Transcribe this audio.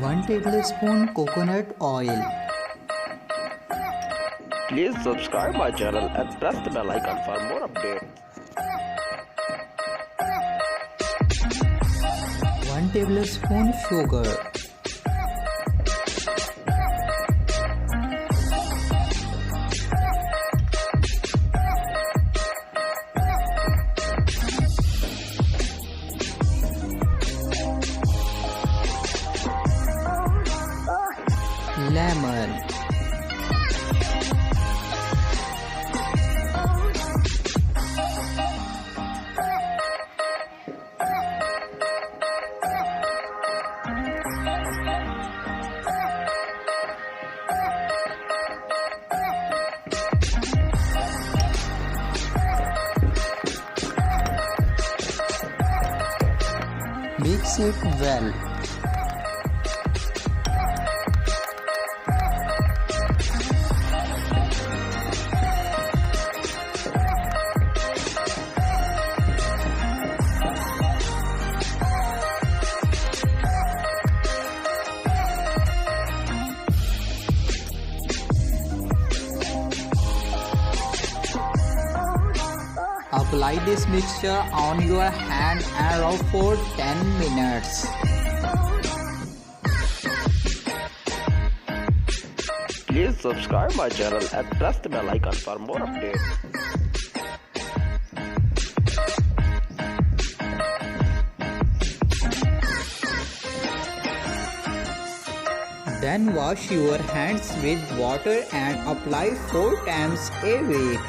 1 tablespoon coconut oil. Please subscribe my channel and press the bell icon for more updates. 1 tablespoon sugar. Lemon. Mix it well. Apply this mixture on your hand and rub for 10 minutes. Please subscribe my channel and press the bell icon for more updates. Then wash your hands with water and apply 4 times a week.